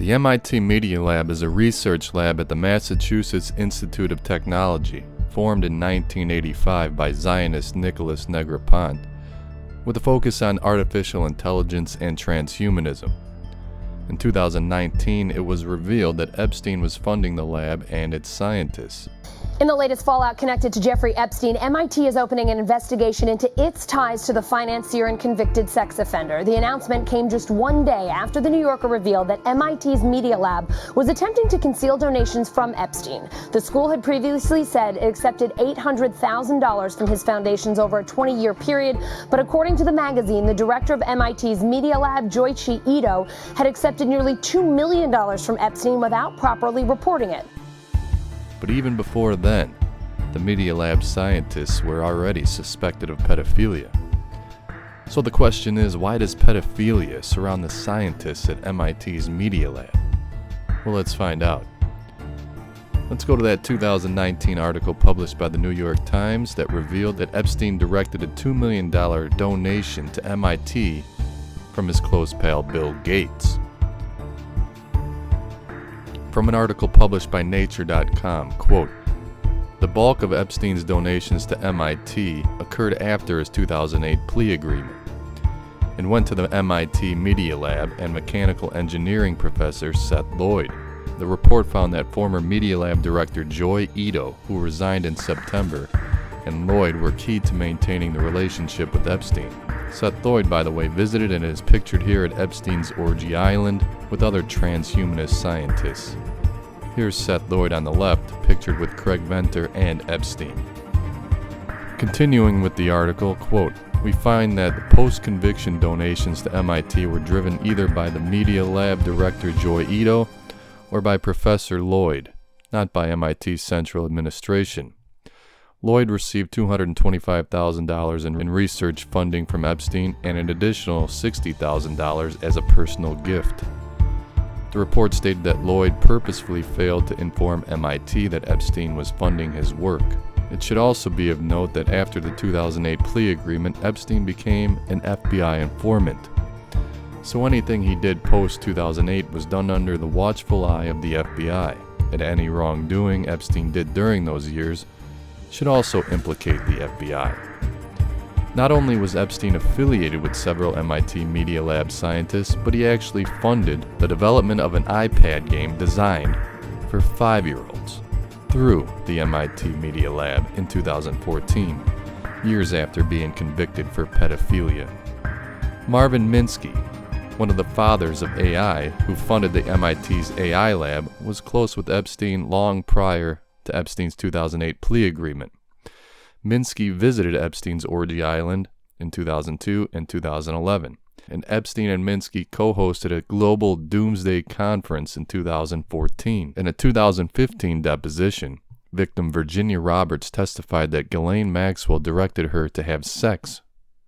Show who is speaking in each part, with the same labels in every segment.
Speaker 1: The MIT Media Lab is a research lab at the Massachusetts Institute of Technology, formed in 1985 by Zionist Nicholas Negroponte, with a focus on artificial intelligence and transhumanism. In 2019, it was revealed that Epstein was funding the lab and its scientists.
Speaker 2: In the latest fallout connected to Jeffrey Epstein, MIT is opening an investigation into its ties to the financier and convicted sex offender. The announcement came just one day after the New Yorker revealed that MIT's Media Lab was attempting to conceal donations from Epstein. The school had previously said it accepted $800,000 from his foundations over a 20-year period, but according to the magazine, the director of MIT's Media Lab, Joichi Ito, had accepted nearly $2 million from Epstein without properly reporting it.
Speaker 1: But even before then, the Media Lab scientists were already suspected of pedophilia. So the question is, why does pedophilia surround the scientists at MIT's Media Lab? Well, let's find out. Let's go to that 2019 article published by the New York Times that revealed that Epstein directed a $2 million donation to MIT from his close pal Bill Gates. From an article published by Nature.com, quote, "The bulk of Epstein's donations to MIT occurred after his 2008 plea agreement and went to the MIT Media Lab and mechanical engineering professor Seth Lloyd. The report found that former Media Lab director Joy Ito, who resigned in September, and Lloyd were key to maintaining the relationship with Epstein. Seth Lloyd, by the way, visited and is pictured here at Epstein's Orgy Island with other transhumanist scientists. Here's Seth Lloyd on the left, pictured with Craig Venter and Epstein." Continuing with the article, quote, "We find that the post-conviction donations to MIT were driven either by the Media Lab director Joy Ito or by Professor Lloyd, not by MIT's central administration. Lloyd received $225,000 in research funding from Epstein and an additional $60,000 as a personal gift. The report stated that Lloyd purposefully failed to inform MIT that Epstein was funding his work. It should also be of note that after the 2008 plea agreement, Epstein became an FBI informant. So anything he did post-2008 was done under the watchful eye of the FBI, and any wrongdoing Epstein did during those years should also implicate the FBI. Not only was Epstein affiliated with several MIT Media Lab scientists, but he actually funded the development of an iPad game designed for 5-year-olds through the MIT Media Lab in 2014, years after being convicted for pedophilia. Marvin Minsky, one of the fathers of AI who funded the MIT's AI lab, was close with Epstein long prior to Epstein's 2008 plea agreement. Minsky visited Epstein's Orgy Island in 2002 and 2011, and Epstein and Minsky co-hosted a global doomsday conference in 2014. In a 2015 deposition, victim Virginia Roberts testified that Ghislaine Maxwell directed her to have sex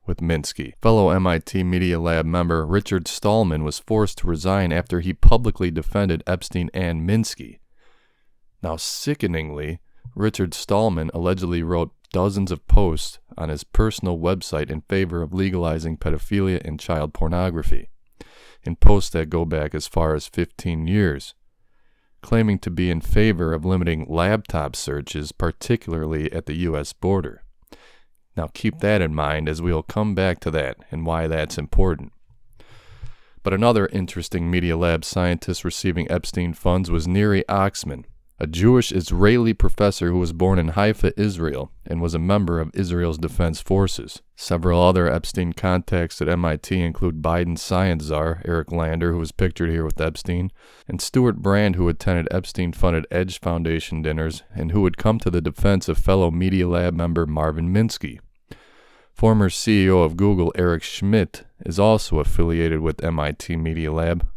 Speaker 1: with Minsky. Fellow MIT Media Lab member Richard Stallman was forced to resign after he publicly defended Epstein and Minsky. Now, sickeningly, Richard Stallman allegedly wrote dozens of posts on his personal website in favor of legalizing pedophilia and child pornography, in posts that go back as far as 15 years, claiming to be in favor of limiting laptop searches, particularly at the U.S. border. Now, keep that in mind, as we'll come back to that and why that's important. But another interesting Media Lab scientist receiving Epstein funds was Neri Oxman, a Jewish Israeli professor who was born in Haifa, Israel, and was a member of Israel's Defense Forces. Several other Epstein contacts at MIT include Biden's science czar, Eric Lander, who was pictured here with Epstein, and Stuart Brand, who attended Epstein-funded Edge Foundation dinners and who would come to the defense of fellow Media Lab member Marvin Minsky. Former CEO of Google, Eric Schmidt, is also affiliated with MIT Media Lab,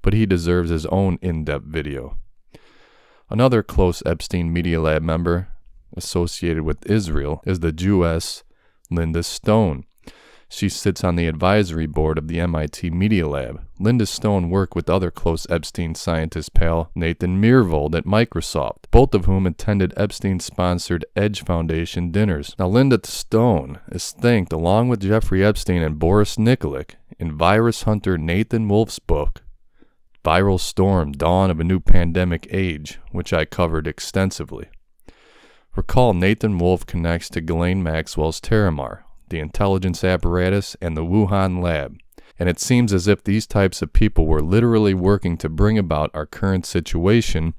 Speaker 1: but he deserves his own in-depth video. Another close Epstein Media Lab member associated with Israel is the Jewess Linda Stone. She sits on the advisory board of the MIT Media Lab. Linda Stone worked with other close Epstein scientist pal Nathan Myhrvold at Microsoft, both of whom attended Epstein-sponsored Edge Foundation dinners. Now, Linda Stone is thanked, along with Jeffrey Epstein and Boris Nikolic, in virus hunter Nathan Wolf's book, Viral Storm, Dawn of a New Pandemic Age, which I covered extensively. Recall Nathan Wolfe connects to Ghislaine Maxwell's Terramar, the intelligence apparatus, and the Wuhan lab, and it seems as if these types of people were literally working to bring about our current situation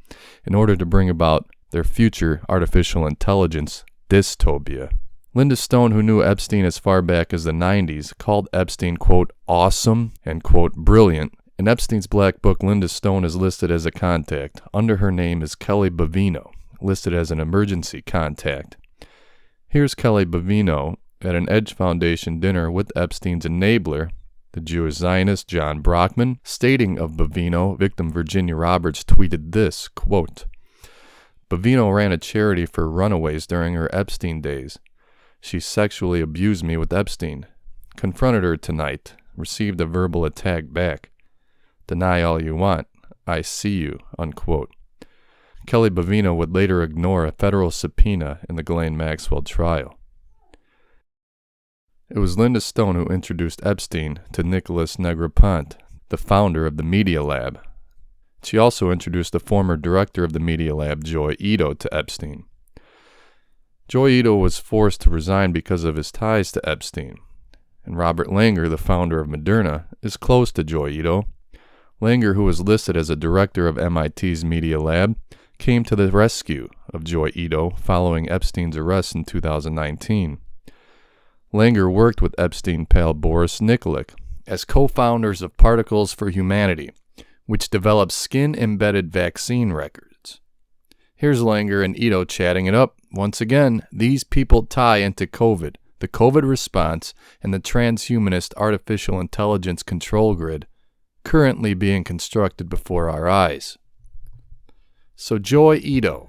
Speaker 1: in order to bring about their future artificial intelligence dystopia. Linda Stone, who knew Epstein as far back as the 90s, called Epstein, quote, awesome and, quote, brilliant. In Epstein's black book, Linda Stone is listed as a contact. Under her name is Kelly Bovino, listed as an emergency contact. Here's Kelly Bovino at an Edge Foundation dinner with Epstein's enabler, the Jewish Zionist John Brockman. Stating of Bovino, victim Virginia Roberts tweeted this, quote, Bovino ran a charity for runaways during her Epstein days. She sexually abused me with Epstein. Confronted her tonight. Received a verbal attack back. Deny all you want. I see you, unquote. Kelly Bovino would later ignore a federal subpoena in the Ghislaine Maxwell trial. It was Linda Stone who introduced Epstein to Nicholas Negroponte, the founder of the Media Lab. She also introduced the former director of the Media Lab, Joy Ito, to Epstein. Joy Ito was forced to resign because of his ties to Epstein, and Robert Langer, the founder of Moderna, is close to Joy Ito. Langer, who was listed as a director of MIT's Media Lab, came to the rescue of Joy Ito following Epstein's arrest in 2019. Langer worked with Epstein pal Boris Nikolic as co-founders of Particles for Humanity, which developed skin-embedded vaccine records. Here's Langer and Ito chatting it up. Once again, these people tie into COVID, the COVID response, and the transhumanist artificial intelligence control grid currently being constructed before our eyes. So Joy Ito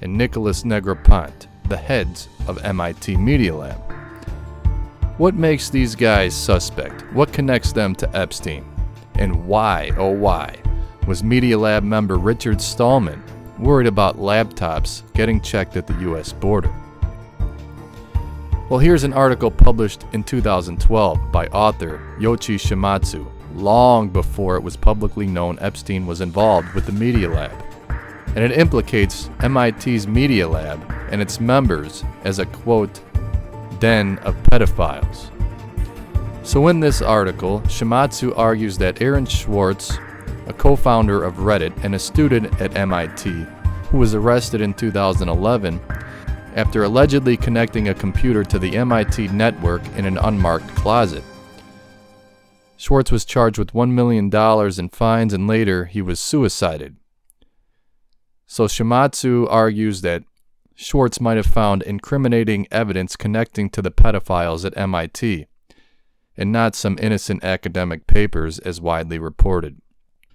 Speaker 1: and Nicholas Negroponte, the heads of MIT Media Lab. What makes these guys suspect? What connects them to Epstein? And why, oh why, was Media Lab member Richard Stallman worried about laptops getting checked at the U.S. border? Well, here's an article published in 2012 by author Yoichi Shimatsu, long before it was publicly known Epstein was involved with the Media Lab. And it implicates MIT's Media Lab and its members as a, quote, den of pedophiles. So in this article, Shimatsu argues that Aaron Swartz, a co-founder of Reddit and a student at MIT, who was arrested in 2011 after allegedly connecting a computer to the MIT network in an unmarked closet. Swartz was charged with $1 million in fines and later he was suicided. So Shimatsu argues that Swartz might have found incriminating evidence connecting to the pedophiles at MIT, and not some innocent academic papers as widely reported.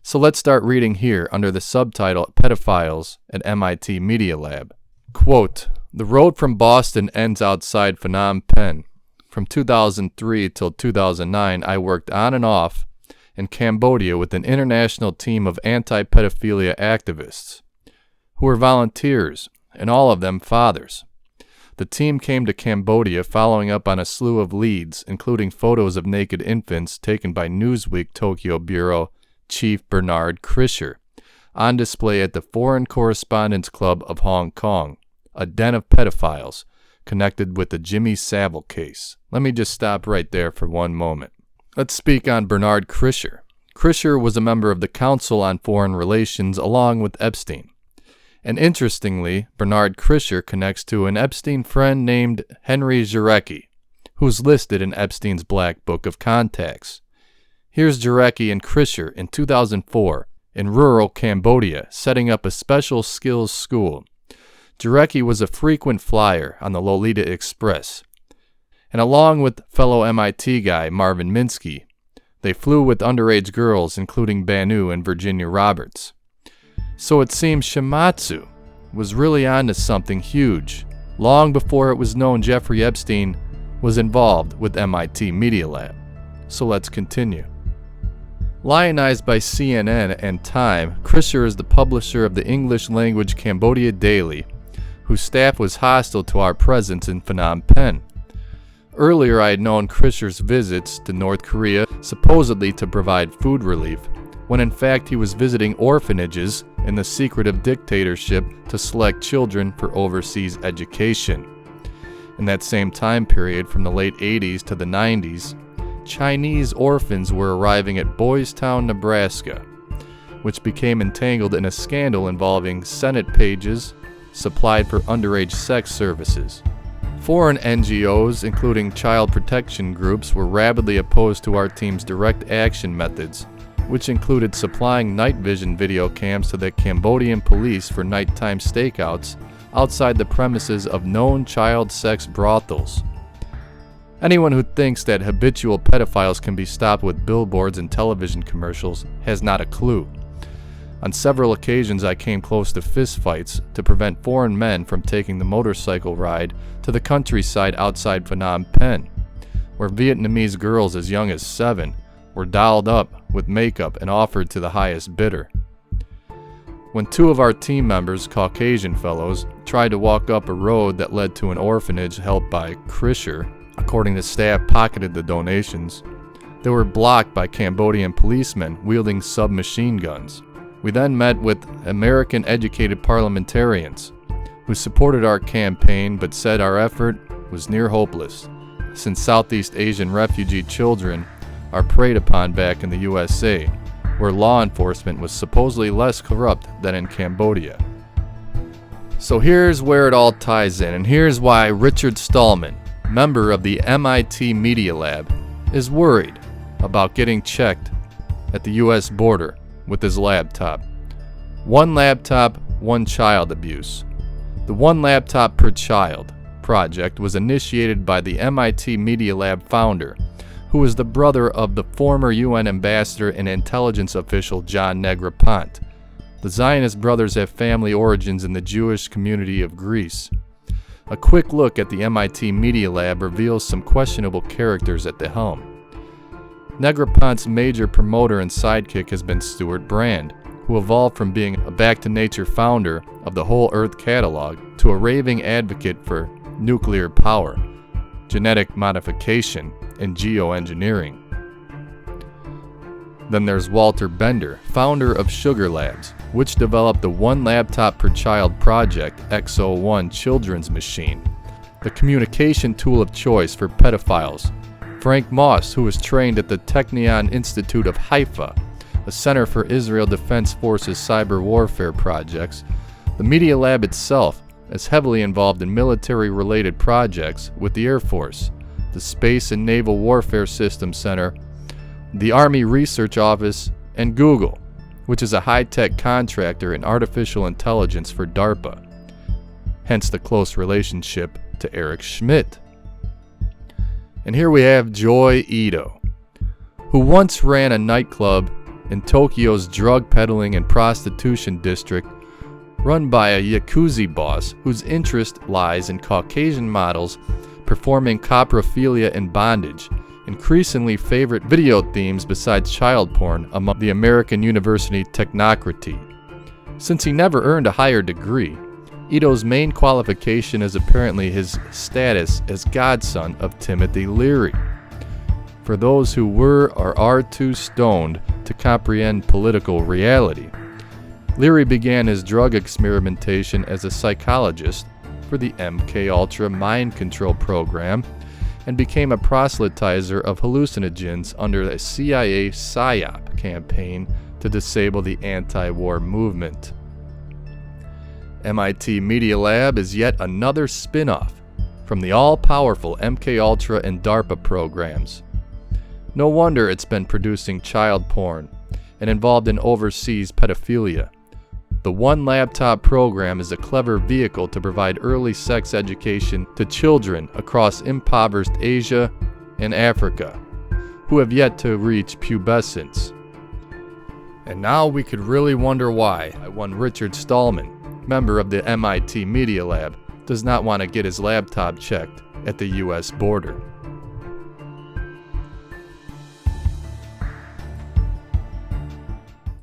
Speaker 1: So let's start reading here under the subtitle Pedophiles at MIT Media Lab. Quote, the road from Boston ends outside Phnom Penh. From 2003 till 2009, I worked on and off in Cambodia with an international team of anti-pedophilia activists who were volunteers, and all of them fathers. The team came to Cambodia following up on a slew of leads, including photos of naked infants taken by Newsweek Tokyo Bureau Chief Bernard Krischer, on display at the Foreign Correspondents Club of Hong Kong, a den of pedophiles connected with the Jimmy Savile case. Let me just stop right there for one moment. Let's speak on Bernard Krischer. Krischer was a member of the Council on Foreign Relations along with Epstein. And interestingly, Bernard Krischer connects to an Epstein friend named Henry Jarecki, who's listed in Epstein's Black Book of Contacts. Here's Jarecki and Krischer in 2004 in rural Cambodia setting up a special skills school. Jarecki was a frequent flyer on the Lolita Express, and along with fellow MIT guy Marvin Minsky, they flew with underage girls including Banu and Virginia Roberts. So it seems Shimatsu was really onto something huge, long before it was known Jeffrey Epstein was involved with MIT Media Lab. So let's continue. Lionized by CNN and Time, Krischer is the publisher of the English-language Cambodia Daily, whose staff was hostile to our presence in Phnom Penh. Earlier I had known Krischer's visits to North Korea, supposedly to provide food relief, when in fact he was visiting orphanages in the secretive dictatorship to select children for overseas education. In that same time period, from the late 80s to the 90s, Chinese orphans were arriving at Boys Town, Nebraska, which became entangled in a scandal involving Senate pages supplied for underage sex services. Foreign NGOs, including child protection groups, were rabidly opposed to our team's direct action methods, which included supplying night vision video cams to the Cambodian police for nighttime stakeouts outside the premises of known child sex brothels. Anyone who thinks that habitual pedophiles can be stopped with billboards and television commercials has not a clue. On several occasions I came close to fistfights to prevent foreign men from taking the motorcycle ride to the countryside outside Phnom Penh, where Vietnamese girls as young as 7 were dolled up with makeup and offered to the highest bidder. When 2 of our team members, Caucasian fellows, tried to walk up a road that led to an orphanage helped by Krisher, according to staff pocketed the donations, they were blocked by Cambodian policemen wielding submachine guns. We then met with American-educated parliamentarians who supported our campaign but said our effort was near hopeless, since Southeast Asian refugee children are preyed upon back in the USA, where law enforcement was supposedly less corrupt than in Cambodia. So here's where it all ties in, and here's why Richard Stallman, member of the MIT Media Lab, is worried about getting checked at the US border with his laptop. 1 laptop, 1 child abuse. The 1 laptop per child project was initiated by the MIT Media Lab founder, who was the brother of the former UN ambassador and intelligence official John Negroponte. The Zionist brothers have family origins in the Jewish community of Greece. A quick look at the MIT Media Lab reveals some questionable characters at the helm. Negroponte's major promoter and sidekick has been Stuart Brand, who evolved from being a back-to-nature founder of the Whole Earth catalog to a raving advocate for nuclear power, genetic modification, and geoengineering. Then there's Walter Bender, founder of Sugar Labs, which developed the 1 laptop per child project X01 children's machine, the communication tool of choice for pedophiles. Frank Moss, who was trained at the Technion Institute of Haifa, a center for Israel Defense Forces cyber warfare projects. The Media Lab itself is heavily involved in military-related projects with the Air Force, the Space and Naval Warfare Systems Center, the Army Research Office, and Google, which is a high-tech contractor in artificial intelligence for DARPA, hence the close relationship to Eric Schmidt. And here we have Joy Ito, who once ran a nightclub in Tokyo's drug peddling and prostitution district run by a Yakuza boss whose interest lies in Caucasian models performing coprophilia and bondage, increasingly favorite video themes besides child porn among the American university technocracy. Since he never earned a higher degree, Ito's main qualification is apparently his status as godson of Timothy Leary. For those who were or are too stoned to comprehend political reality, Leary began his drug experimentation as a psychologist for the MKUltra mind control program and became a proselytizer of hallucinogens under a CIA PSYOP campaign to disable the anti-war movement. MIT Media Lab is yet another spin-off from the all-powerful MKUltra and DARPA programs. No wonder it's been producing child porn and involved in overseas pedophilia. The 1 laptop program is a clever vehicle to provide early sex education to children across impoverished Asia and Africa who have yet to reach pubescence. And now we could really wonder why one Richard Stallman, member of the MIT Media Lab, does not want to get his laptop checked at the US border.